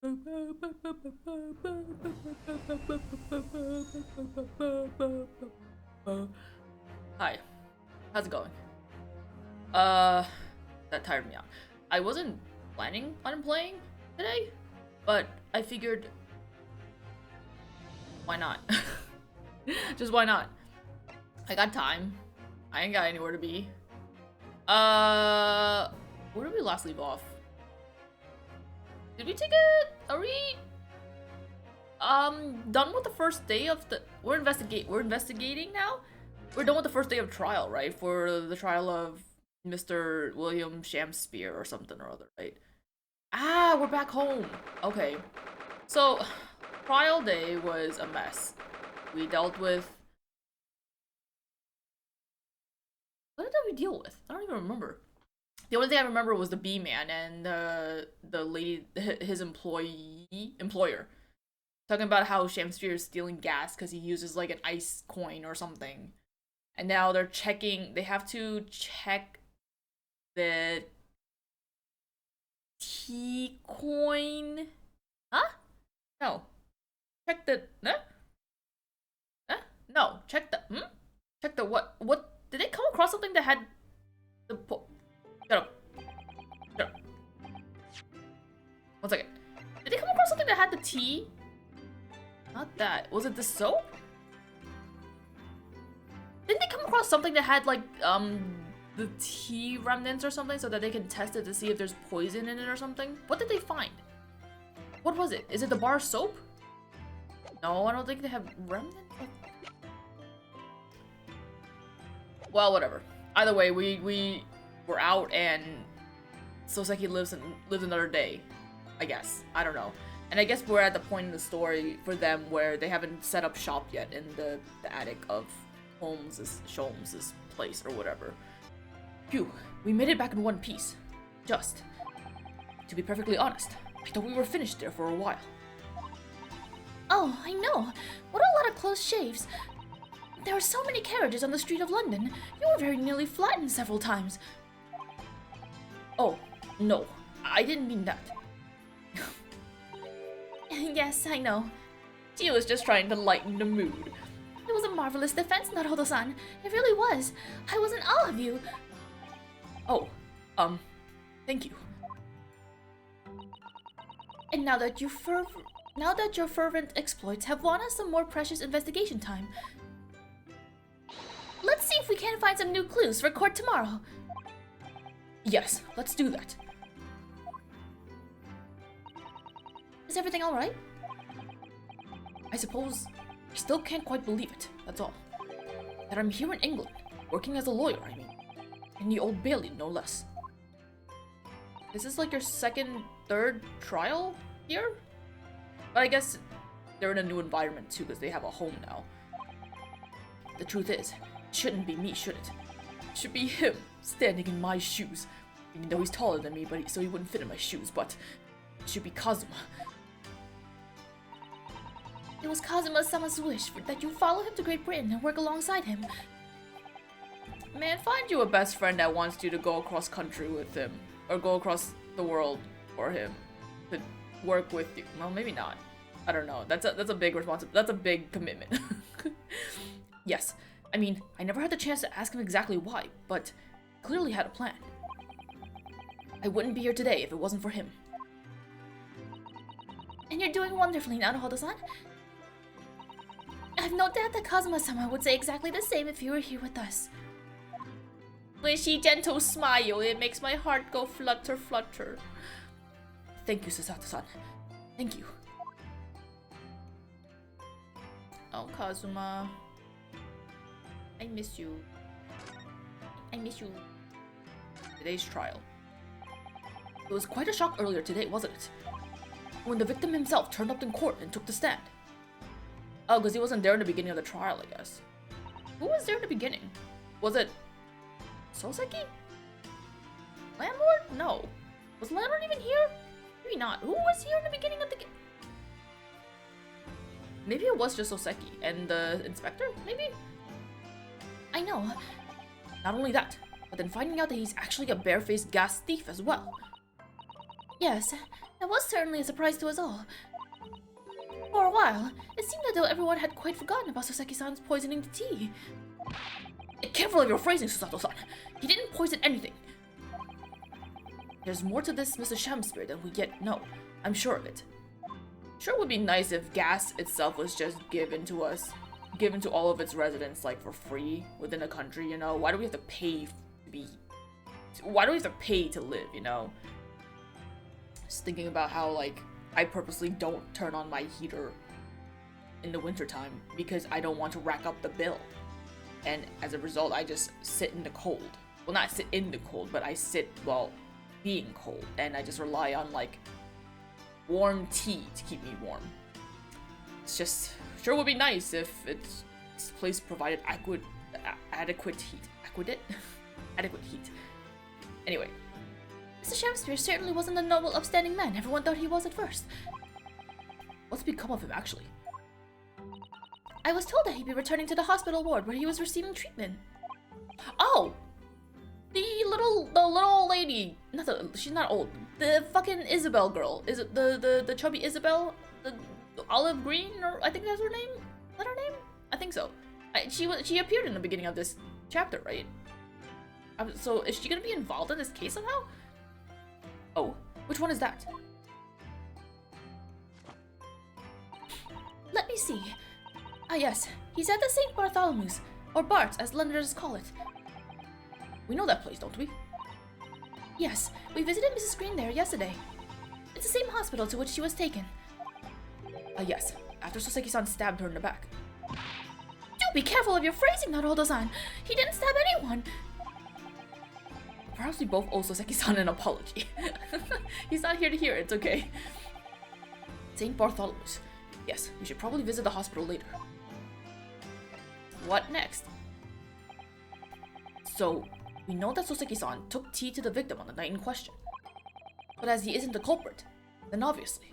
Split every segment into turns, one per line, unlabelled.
Hi, how's it going? That tired me out. I wasn't planning on playing today, but I figured, why not? Just why not? I got time. I ain't got anywhere to be. Where did we last leave off? Did we take it? Are we done with the first day of the we're investigating now? We're done with the first day of trial, right? For the trial of Mr. William Shamspeare or something or other, right? Ah, we're back home. Okay. So, trial day was a mess. We dealt with what did we deal with? I don't even remember. The only thing I remember was the B-man and the lady, his employer, talking about how Shamspeare is stealing gas because he uses like an ice coin or something, and now they're checking. They have to check the T coin. Huh? No. Check the no. Check the Check the what? What did they come across something that had the Shut up. Shut up. 1 second. Did they come across something that had the T? Not that. Was it the soap? Didn't they come across something that had like the tea remnants or something so that they can test it to see if there's poison in it or something? What did they find? What was it? Is it the bar soap? No, I don't think they have remnants. Well, whatever. Either way, we were out and Soseki lives another day. I guess. I don't know. And I guess we're at the point in the story for them where they haven't set up shop yet in the attic of Sholmes' place or whatever. Phew, we made it back in one piece. Just. To be perfectly honest, I thought we were finished there for a while.
Oh, I know. What a lot of close shaves. There were so many carriages on the street of London. You were very nearly flattened several times.
Oh, no. I didn't mean that.
Yes, I know.
She was just trying to lighten the mood.
It was a marvelous defense, Naruhodo-san. It really was. I was in awe of you.
Oh, thank you.
And now that your fervent exploits have won us some more precious investigation time, let's see if we can find some new clues for court tomorrow.
Yes, let's do that.
Is everything alright?
I suppose I still can't quite believe it, that's all. That I'm here in England, working as a lawyer, I mean. In the Old Bailey, no less. Is this like your third trial here? But I guess they're in a new environment too, because they have a home now. The truth is, it shouldn't be me, should it? It should be him, standing in my shoes. Even though he's taller than me, so he wouldn't fit in my shoes, but it should be Kazuma.
It was Kazuma-sama's wish that you follow him to Great Britain and work alongside him.
Man, find you a best friend that wants you to go across country with him. Or go across the world for him. To work with you. Well, maybe not. I don't know. That's a big responsibility. That's a big commitment. Yes. I mean, I never had the chance to ask him exactly why, but clearly had a plan. I wouldn't be here today if it wasn't for him.
And you're doing wonderfully, Naruhodo-san. I've no doubt that Kazuma-sama would say exactly the same if you were here with us.
Squishy, gentle smile, it makes my heart go flutter, flutter. Thank you, Susato-san. Thank you. Oh, Kazuma. I miss you. I miss you. Today's trial. It was quite a shock earlier today, wasn't it? When the victim himself turned up in court and took the stand. Oh, because he wasn't there in the beginning of the trial, I guess. Who was there in the beginning? Was it Soseki? Landlord? No. Was Landlord even here? Maybe not. Who was here in the beginning of the game? Maybe it was just Soseki and the inspector, maybe?
I know.
Not only that, but then finding out that he's actually a barefaced gas thief as well.
Yes, That was certainly a surprise to us all. For a while, it seemed as though everyone had quite forgotten about Soseki-san's poisoning the tea.
Careful of your phrasing, Susato-san. He didn't poison anything. There's more to this Mr. Shamspear than we yet know. I'm sure of it. Sure would be nice if gas itself was just given to us. Given to all of its residents, like, for free within the country, you know? Why do we have to pay to be... Why do we have to pay to live, you know? Just thinking about how, like, I purposely don't turn on my heater in the wintertime because I don't want to rack up the bill. And as a result, I just sit in the cold. Well, not sit in the cold, but I sit while being cold. And I just rely on, like, warm tea to keep me warm. It's just... Sure would be nice if this place provided adequate heat. Adequate heat. Anyway.
Mr. Shamspear certainly wasn't the noble, upstanding man everyone thought he was at first.
What's become of him, actually?
I was told that he'd be returning to the hospital ward where he was receiving treatment.
Oh! The little old lady. She's not old. The fucking Isabel girl. Is it the chubby Isabel? The olive green, or I think that's her name? Is that her name? I think so. She appeared in the beginning of this chapter, right? So is she gonna be involved in this case somehow? Oh, which one is that?
Let me see. Ah yes, he's at the St. Bartholomew's, or Bart's as Londoners call it.
We know that place, don't we?
Yes, we visited Mrs. Green there yesterday. It's the same hospital to which she was taken.
Ah yes, after Soseki-san stabbed her in the back.
Do be careful of your phrasing, Naruhodo-san. He didn't stab anyone.
Perhaps we both owe Soseki-san an apology. He's not here to hear it, it's okay. St. Bartholomew's. Yes, we should probably visit the hospital later. What next? So, we know that Soseki-san took tea to the victim on the night in question. But as he isn't the culprit, then obviously...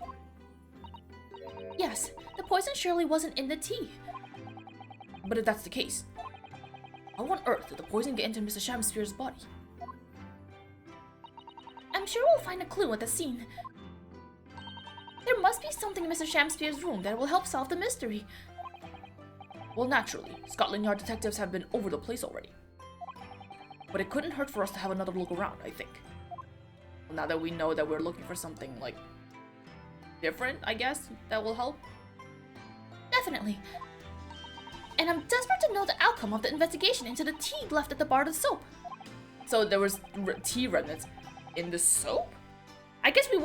Yes, the poison surely wasn't in the tea.
But if that's the case, how on earth did the poison get into Mr. Shamspear's body?
I'm sure we'll find a clue at the scene. There must be something in Mr. Shamspear's room that will help solve the mystery.
Well, naturally, Scotland Yard detectives have been over the place already. But it couldn't hurt for us to have another look around, I think. Well, now that we know that we're looking for something, like, different, I guess, that will help.
Definitely. And I'm desperate to know the outcome of the investigation into the tea left at the bar of soap.
So there was tea remnants in the soap? I guess we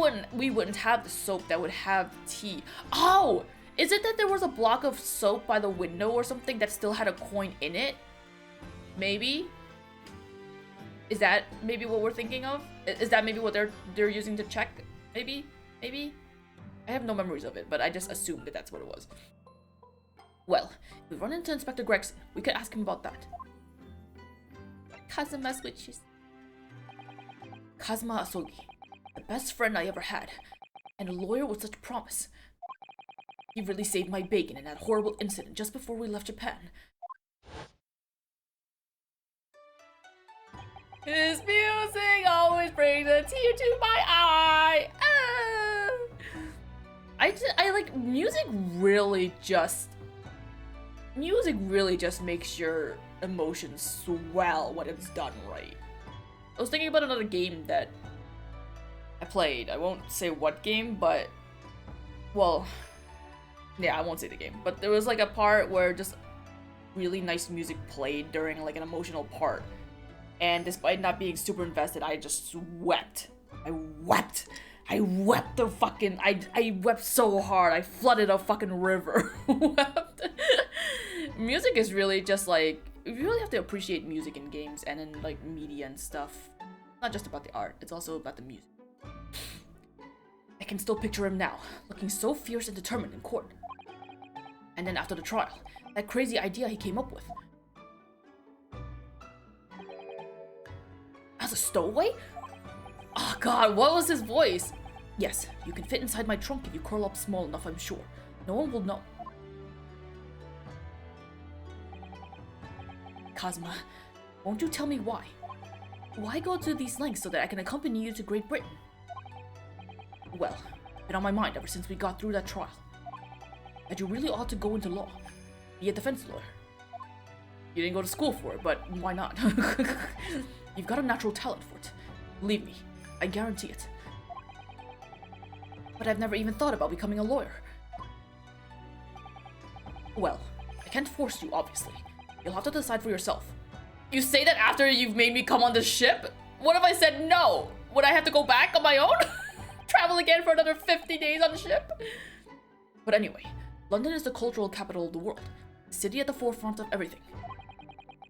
wouldn't have the soap that would have tea. Oh! Is it that there was a block of soap by the window or something that still had a coin in it? Maybe? Is that maybe what we're thinking of? Is that maybe what they're using to check? Maybe? Maybe? I have no memories of it, but I just assumed that that's what it was. Well, if we run into Inspector Gregson, we could ask him about that.
Kazuma's witches.
Kazuma Asogi, the best friend I ever had, and a lawyer with such promise. He really saved my bacon in that horrible incident just before we left Japan. His music always brings a tear to my eye. Ah. I like music really just makes your emotions swell when it's done right. I was thinking about another game that I played. I won't say what game, but well, yeah, I won't say the game. But there was like a part where just really nice music played during like an emotional part. And despite not being super invested, I just wept. I wept so hard. I flooded a fucking river. Wept. Music is really just like, you really have to appreciate music in games and in like media and stuff. Not just about the art, it's also about the music. I can still picture him now, looking so fierce and determined in court. And then after the trial, that crazy idea he came up with. As a stowaway? Oh god, what was his voice? Yes, you can fit inside my trunk if you curl up small enough, I'm sure. No one will know. Kazuma, won't you tell me why? Why go to these lengths so that I can accompany you to Great Britain? Well, been on my mind ever since we got through that trial. That you really ought to go into law. Be a defense lawyer. You didn't go to school for it, but why not? You've got a natural talent for it. Believe me, I guarantee it. But I've never even thought about becoming a lawyer. Well, I can't force you, obviously. You'll have to decide for yourself. You say that after you've made me come on the ship? What if I said no? Would I have to go back on my own? Travel again for another 50 days on the ship? But anyway, London is the cultural capital of the world. A city at the forefront of everything.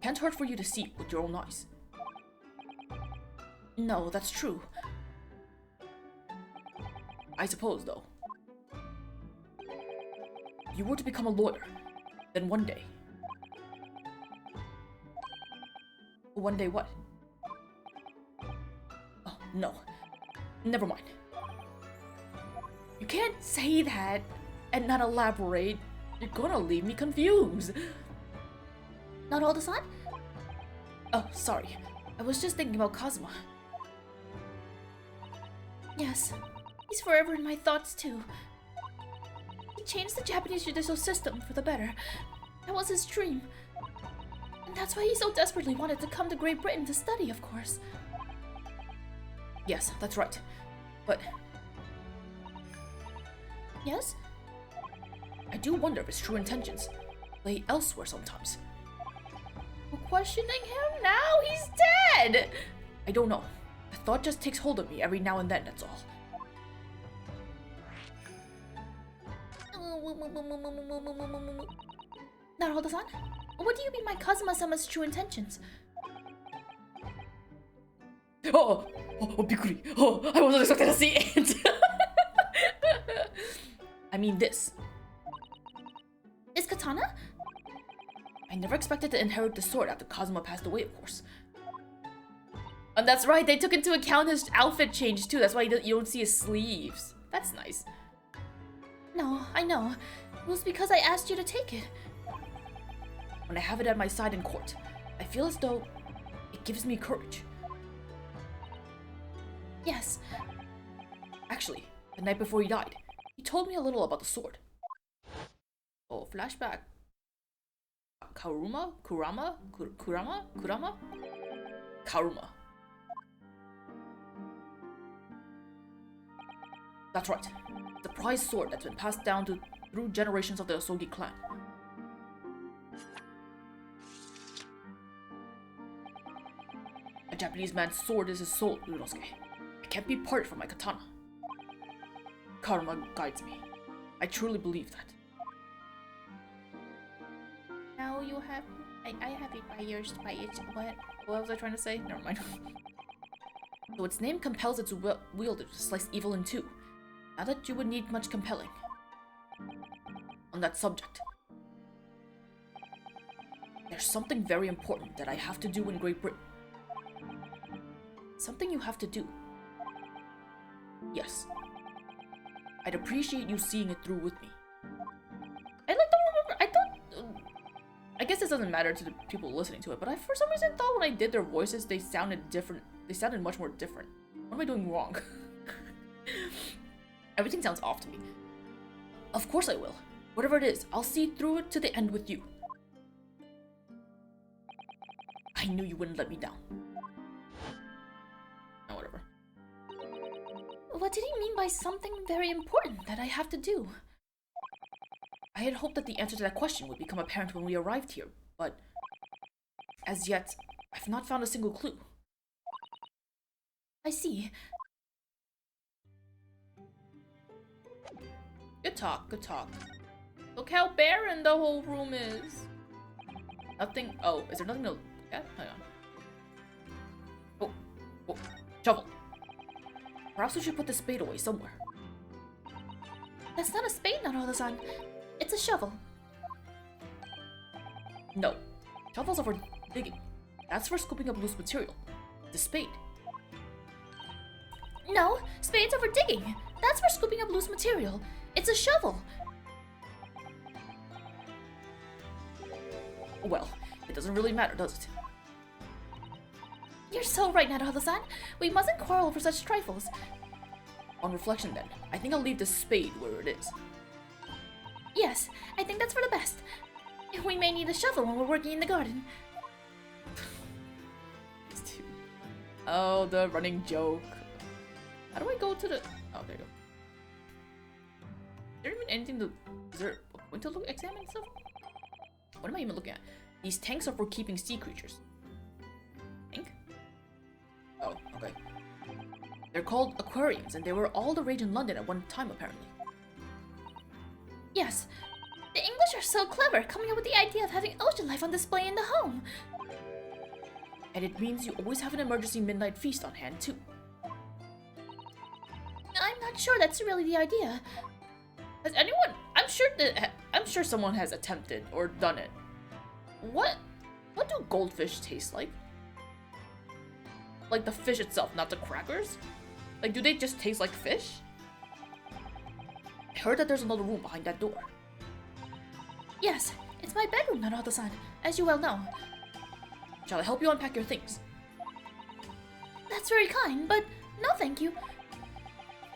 Can't hurt for you to see with your own eyes. No, that's true. I suppose, though. If you were to become a lawyer, then one day... One day what? Oh, no. Never mind. You can't say that and not elaborate. You're gonna leave me confused.
Naruhodo-san?
Oh, sorry. I was just thinking about Kazuma.
Yes, he's forever in my thoughts too. He changed the Japanese judicial system for the better. That was his dream. And that's why he so desperately wanted to come to Great Britain to study, of course.
Yes, that's right. But...
Yes?
I do wonder if his true intentions lay elsewhere sometimes.
We're questioning him now? He's dead!
I don't know. The thought just takes hold of me every now and then, that's all.
Naruhodo-san, what do you mean by Kazuma-sama's true intentions?
Oh, bikuri. Oh, I wasn't expecting to see it. I mean this.
Is katana?
I never expected to inherit the sword after Kazuma passed away, of course. And that's right, they took into account his outfit change too. That's why you don't see his sleeves. That's nice.
No, I know. It was because I asked you to take it.
When I have it at my side in court, I feel as though it gives me courage.
Yes.
Actually, the night before he died, he told me a little about the sword. Oh, flashback. Kurama? Karuma. That's right. It's a prized sword that's been passed down through generations of the Asogi clan. A Japanese man's sword is his soul, Ryunosuke. It can't be parted from my katana. Karma guides me. I truly believe that.
Now you have... I have it by yours, by it.
What was I trying to say? Never mind. So its name compels its wielder to slice evil in two. Not that you would need much compelling. On that subject. There's something very important that I have to do in Great Britain. Something you have to do. Yes. I'd appreciate you seeing it through with me. I guess this doesn't matter to the people listening to it, but I for some reason thought when I did their voices, they sounded different. They sounded much more different. What am I doing wrong? Everything sounds off to me. Of course I will. Whatever it is, I'll see through it to the end with you. I knew you wouldn't let me down. Oh, whatever.
What did he mean by something very important that I have to do?
I had hoped that the answer to that question would become apparent when we arrived here, but as yet, I've not found a single clue.
I see.
Good talk, good talk. Look how barren the whole room is. Nothing. Oh, is there nothing to look at? Hang on. Oh, shovel. Perhaps we should put the spade away somewhere.
That's not a spade, Naruhodo-san. It's a shovel.
No. Shovels are for digging. That's for scooping up loose material. The spade.
No, spades are for digging. That's for scooping up loose material. It's a shovel.
Well, it doesn't really matter, does it?
You're so right, Naruhodo-san. We mustn't quarrel over such trifles.
On reflection then, I think I'll leave the spade where it is.
Yes, I think that's for the best. We may need a shovel when we're working in the garden.
Oh, the running joke. How do I go to the... Oh, there you go. Is there even anything to... Is there a point to examine stuff? What am I even looking at? These tanks are for keeping sea creatures. Tank? Oh, okay. They're called aquariums, and they were all the rage in London at one time, apparently.
Yes. The English are so clever, coming up with the idea of having ocean life on display in the home.
And it means you always have an emergency midnight feast on hand, too.
I'm not sure that's really the idea.
Has anyone... I'm sure someone has attempted or done it. What do goldfish taste like? Like the fish itself, not the crackers? Like, do they just taste like fish? I heard that there's another room behind that door.
Yes, it's my bedroom, Naruhodo-san, as you well know.
Shall I help you unpack your things?
That's very kind, but no thank you.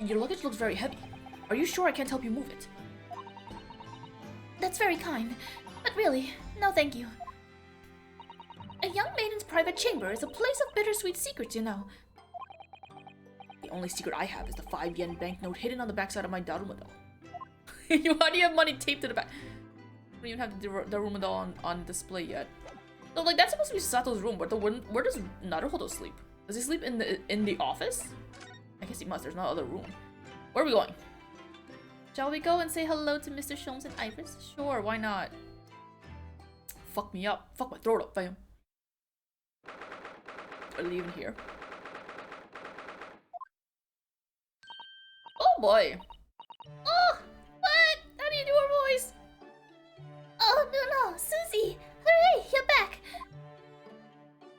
Your luggage looks very heavy. Are you sure I can't help you move it?
That's very kind, but really, no thank you. A young maiden's private chamber is a place of bittersweet secrets, you know.
The only secret I have is the 5-yen banknote hidden on the backside of my Darumodo. How do you have money taped to the back? We don't even have the Darumodo on display yet. So, like, that's supposed to be Susato's room, but where does Naruhodo sleep? Does he sleep in the office? I guess he must. There's no other room. Where are we going?
Shall we go and say hello to Mr. Sholmes and Iris?
Sure, why not? Fuck me up. Fuck my throat up, fam. Are they even here? Oh boy!
Oh! What? How do you do her voice? Oh, no, Susie! Hooray, you're back!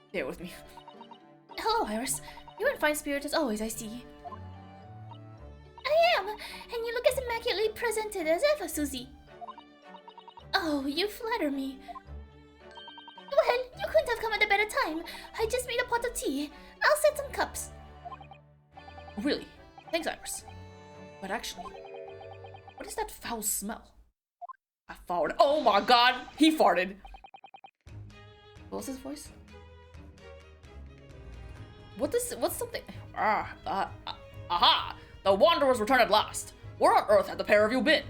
Stay with me.
Hello, Iris. You're in fine spirits as always, I see. I am! And you look as immaculately presented as ever, Susie. Oh, you flatter me. Well, you couldn't have come at a better time. I just made a pot of tea. I'll set some cups.
Really? Thanks, Iris. But actually, what is that foul smell? I farted. Oh my god! He farted! What was his voice? What's something? Aha! The Wanderers return at last! Where on earth have the pair of you been?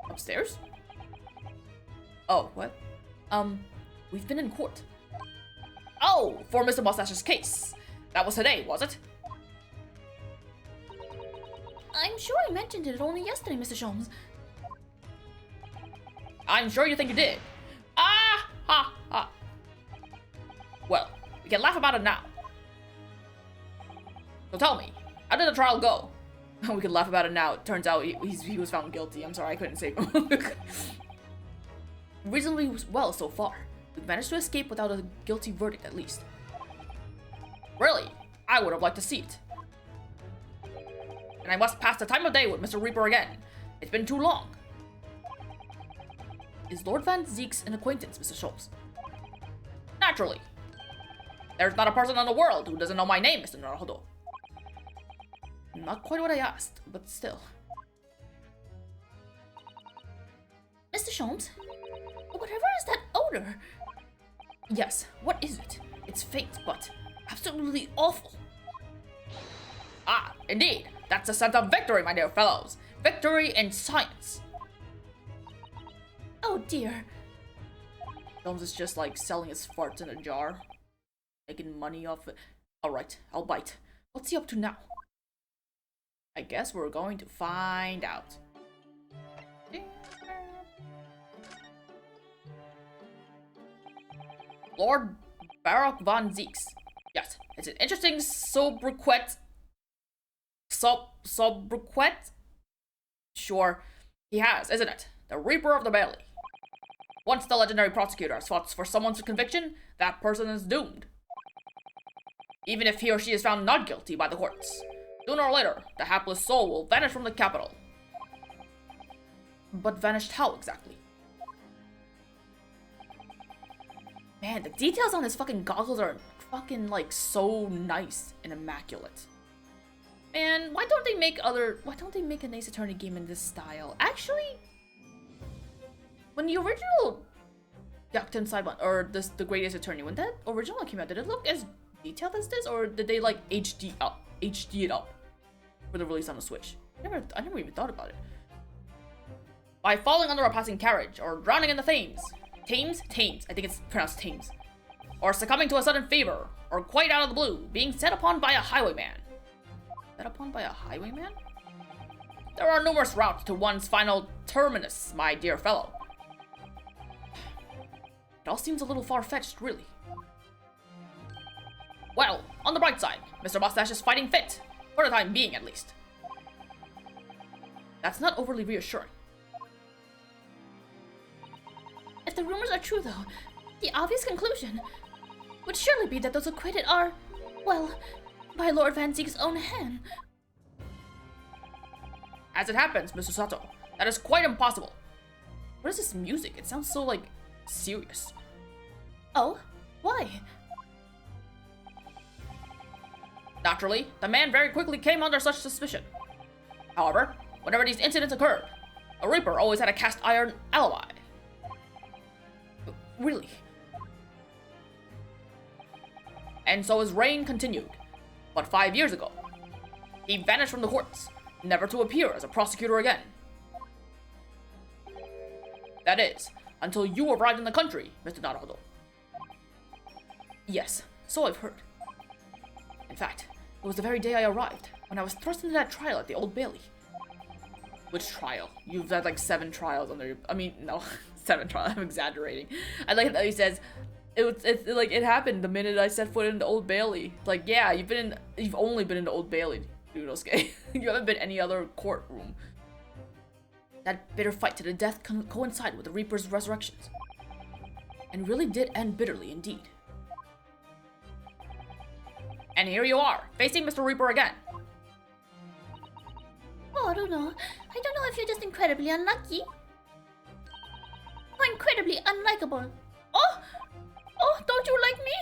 Upstairs? Oh, what? We've been in court. Oh, for Mr. Mustache's case. That was today, was it?
I'm sure I mentioned it only yesterday, Mr. Sholmes.
I'm sure you think you did. Ah! Ha! Ha! Well, we can laugh about it now. So tell me, how did the trial go? We can laugh about it now. It turns out he was found guilty. I'm sorry, I couldn't save him. Reasonably well so far. We've managed to escape without a guilty verdict, at least. Really? I would have liked to see it. And I must pass the time of day with Mr. Reaper again. It's been too long. Is Lord Van Zeek's an acquaintance, Mr. Sholmes? Naturally. There's not a person in the world who doesn't know my name, Mr. Naruhodo. Not quite what I asked, but still.
Mr. Sholmes? Whatever is that odor?
Yes, what is it? It's faint, but absolutely awful. Ah, indeed. That's the scent of victory, my dear fellows. Victory in science.
Oh dear.
Sholmes is just like selling his farts in a jar. Making money off it. Alright, I'll bite. What's he up to now? I guess we're going to find out. Lord Baroque von Zeeks. Yes, it's an interesting sobriquet. Sobriquet? Sure, he has, isn't it? The Reaper of the Bailey. Once the legendary prosecutor has fought for someone's conviction, that person is doomed. Even if he or she is found not guilty by the courts. Sooner or later, the hapless soul will vanish from the capital. But vanished how exactly? Man, the details on his fucking goggles are fucking like so nice and immaculate. And why don't they make an Ace Attorney game in this style? Actually, when the original Yakuten Side one, or the Great Ace Attorney, when that original came out, did it look as detailed as this, or did they like HD it up for the release on the Switch? I never even thought about it. By falling under a passing carriage, or drowning in the Thames. Thames? I think it's pronounced Thames. Or succumbing to a sudden fever, or quite out of the blue, being set upon by a highwayman. Set upon by a highwayman? There are numerous routes to one's final terminus, my dear fellow. It all seems a little far-fetched, really. Well, on the bright side, Mr. Mustache is fighting fit. For the time being, at least. That's not overly reassuring.
If the rumors are true, though, the obvious conclusion would surely be that those acquitted are, well, by Lord Van Zeek's own hand.
As it happens, Mr. Sato, that is quite impossible. What is this music? It sounds so, like, serious.
Oh? Why?
Naturally, the man very quickly came under such suspicion. However, whenever these incidents occurred, a Reaper always had a cast iron alibi. Really? And so his reign continued. But 5 years ago, he vanished from the courts, never to appear as a prosecutor again. That is, until you arrived in the country, Mr. Naruhodo. Yes, so I've heard. In fact, it was the very day I arrived, when I was thrust into that trial at the Old Bailey. Which trial? You've had like 7 trials under your... I mean, no, 7 trials, I'm exaggerating. I like that he says, it happened the minute I set foot in the Old Bailey. Like, yeah, you've only been in the Old Bailey, Ryunosuke. You haven't been any other courtroom. That bitter fight to the death coincided with the Reaper's resurrections. And really did end bitterly indeed. And here you are, facing Mr. Reaper again.
Oh, I don't know. I don't know if you're just incredibly unlucky. Or incredibly unlikable. Oh! Oh, don't you like me?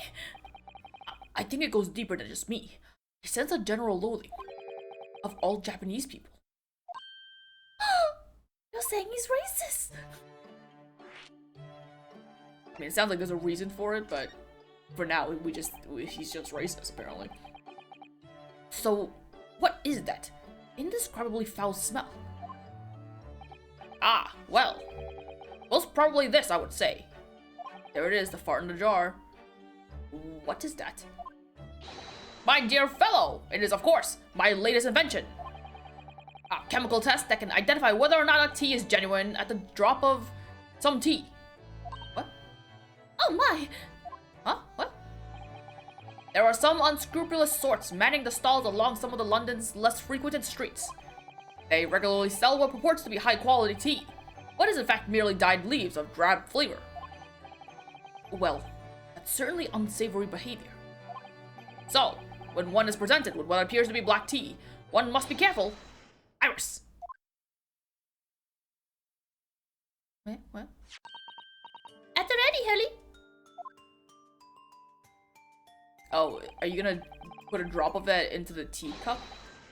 I think it goes deeper than just me. I sense a general loathing of all Japanese people.
You're saying he's racist?
I mean, it sounds like there's a reason for it, but for now, he's just racist, apparently. So, what is that indescribably foul smell? Ah, well, most probably this, I would say. There it is, the fart in the jar. What is that? My dear fellow, it is, of course, my latest invention. A chemical test that can identify whether or not a tea is genuine at the drop of some tea. What?
Oh my!
Huh? What? There are some unscrupulous sorts manning the stalls along some of the London's less frequented streets. They regularly sell what purports to be high-quality tea, but is in fact merely dyed leaves of drab flavor. Well, that's certainly unsavory behavior. So, when one is presented with what appears to be black tea, one must be careful. Iris! Wait, what?
At the ready, Helly.
Oh, are you gonna put a drop of that into the teacup?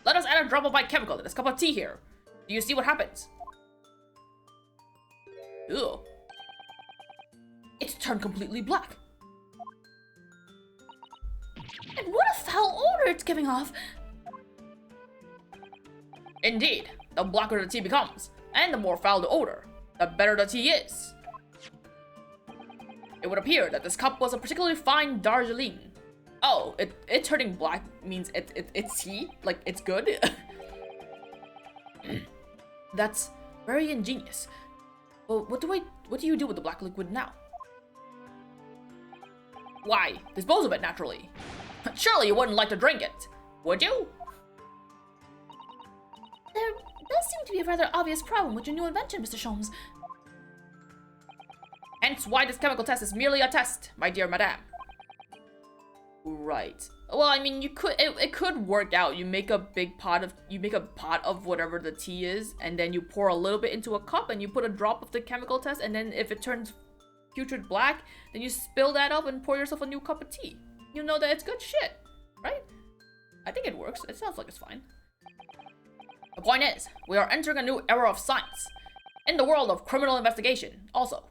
Let us add a drop of my chemical to this cup of tea here. Do you see what happens? Ew. It's turned completely black.
And what a foul odor it's giving off.
Indeed, the blacker the tea becomes, and the more foul the odor, the better the tea is. It would appear that this cup was a particularly fine Darjeeling. Oh, it turning black means it's tea? Like, it's good? That's very ingenious. Well, what do you do with the black liquid now? Why, dispose of it naturally. Surely you wouldn't like to drink it, would you?
There does seem to be a rather obvious problem with your new invention, Mr. Sholmes.
Hence why this chemical test is merely a test, my dear madame. Right. Well, I mean, it could work out. You make a pot of whatever the tea is, and then you pour a little bit into a cup, and you put a drop of the chemical test, and then if it turns putrid black, then you spill that up and pour yourself a new cup of tea. You know that it's good shit, right? I think it works. It sounds like it's fine. The point is, we are entering a new era of science. In the world of criminal investigation, also.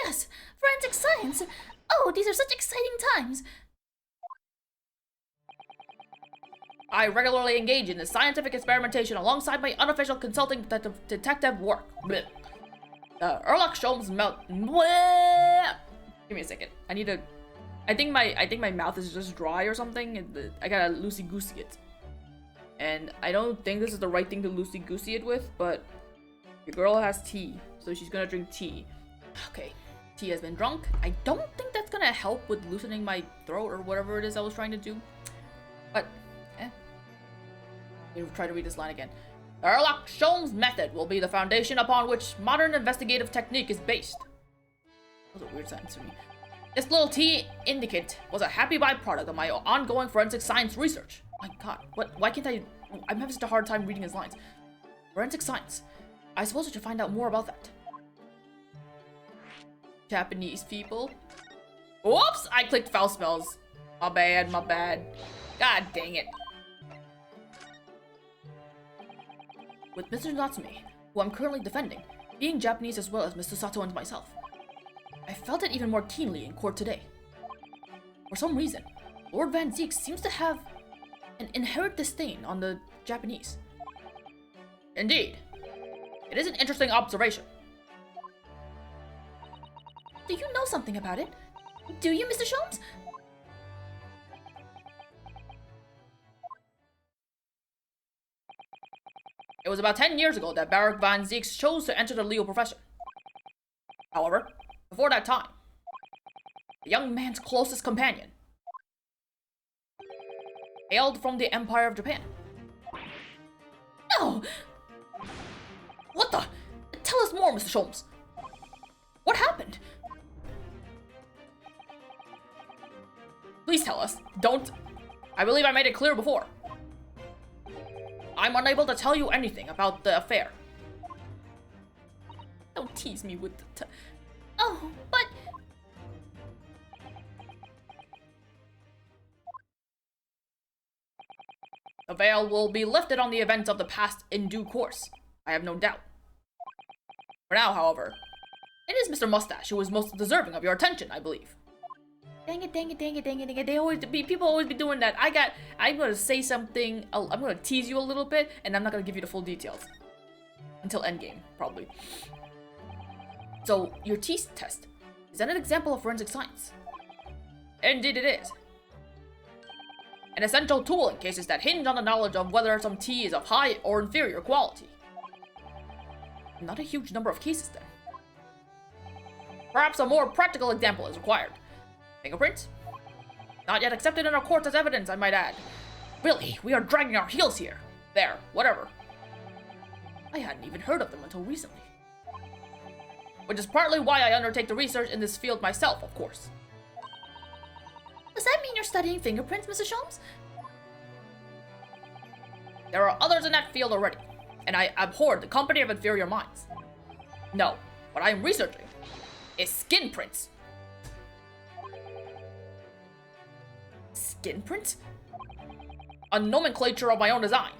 Yes, forensic science. Oh, these are such exciting times.
I regularly engage in this scientific experimentation alongside my unofficial consulting detective work. Blech. The Herlock Sholmes melt. Bleh. Give me a second. I think my mouth is just dry or something. I gotta loosey-goosey it. And I don't think this is the right thing to loosey-goosey it with, but your girl has tea, so she's gonna drink tea. Okay, tea has been drunk. I don't think that's gonna help with loosening my throat or whatever it is I was trying to do. But, Let me try to read this line again. The Herlock Sholmes method will be the foundation upon which modern investigative technique is based. That was a weird sentence to me. This little tea indicant was a happy byproduct of my ongoing forensic science research. My god, why can't I'm having such a hard time reading his lines. Forensic science. I suppose I should find out more about that. Japanese people. Whoops! I clicked foul smells. My bad, my bad. God dang it. With Mr. Natsume, who I'm currently defending, being Japanese as well as Mr. Sato and myself, I felt it even more keenly in court today. For some reason, Lord Van Ziek seems to have an inherent disdain on the Japanese. Indeed, it is an interesting observation.
Do you know something about it? Do you, Mr. Sholmes?
It was about 10 years ago that Barak Van Ziek chose to enter the legal profession. However, before that time, the young man's closest companion hailed from the Empire of Japan.
No!
What the? Tell us more, Mr. Sholmes. What happened? Please tell us. Don't. I believe I made it clear before. I'm unable to tell you anything about the affair. Don't tease me with the
Oh, but...
The veil will be lifted on the events of the past in due course. I have no doubt. For now, however, it is Mr. Mustache who is most deserving of your attention, I believe.
Dang it, dang it, dang it, dang it, dang it.
People always be doing that. I'm gonna say something, I'm gonna tease you a little bit, and I'm not gonna give you the full details. Until endgame, probably. So, your tease test, is that an example of forensic science? Indeed it is. An essential tool in cases that hinge on the knowledge of whether some tea is of high or inferior quality. Not a huge number of cases then. Perhaps a more practical example is required. Fingerprints? Not yet accepted in our courts as evidence, I might add. Really, we are dragging our heels here. There, whatever. I hadn't even heard of them until recently. Which is partly why I undertake the research in this field myself, of course.
Does that mean you're studying fingerprints, Mr. Sholmes?
There are others in that field already, and I abhor the company of inferior minds. No, what I am researching is skin prints. Skin prints? A nomenclature of my own design,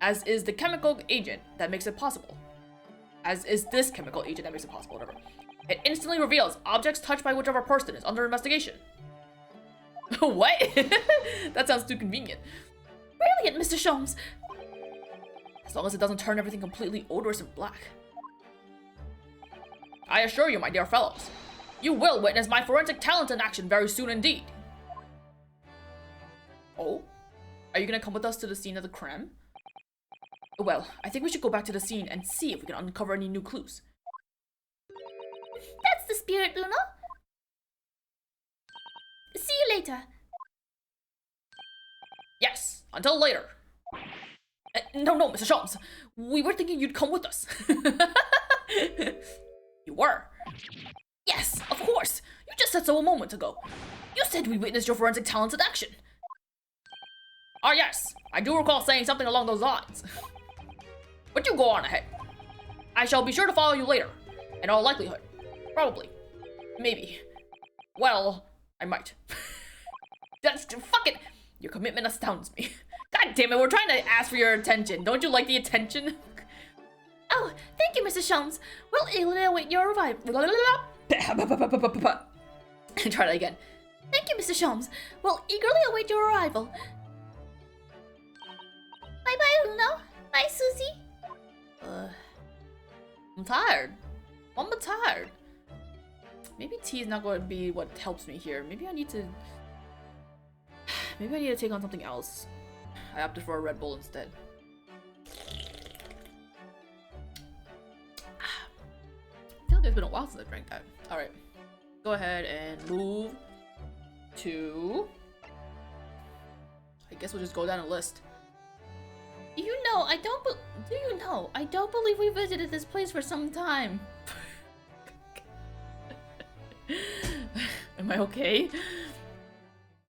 as is the chemical agent that makes it possible. As is this chemical agent that makes it possible, whatever. It instantly reveals objects touched by whichever person is under investigation. What? That sounds too convenient.
Brilliant, Mr. Sholmes.
As long as it doesn't turn everything completely odorous and black. I assure you, my dear fellows, you will witness my forensic talent in action very soon indeed. Oh? Are you gonna come with us to the scene of the crime? Well, I think we should go back to the scene and see if we can uncover any new clues.
That's the spirit, Luna. See you later.
Yes, until later. No, Mr. Sholmes. We were thinking you'd come with us. You were? Yes, of course. You just said so a moment ago. You said we witnessed your forensic talents in action. Ah, yes. I do recall saying something along those lines. But you go on ahead. I shall be sure to follow you later. In all likelihood. Probably. Maybe. Well, I might. Fuck it! Your commitment astounds me. God damn it, we're trying to ask for your attention. Don't you like the attention?
Oh, thank you, Mr. Sholmes. We'll eagerly await your arrival.
Try that again.
Thank you, Mr. Sholmes. We'll eagerly await your arrival. Bye-bye, Uno. Bye, Susie.
I'm tired. I'm tired. Maybe tea is not going to be what helps me here. Maybe I need to take on something else. I opted for a Red Bull instead. I feel like it's been a while since I drank that. Alright. Go ahead and move to... I guess we'll just go down a list.
Do you know, I don't believe we visited this place for some time.
Am I okay?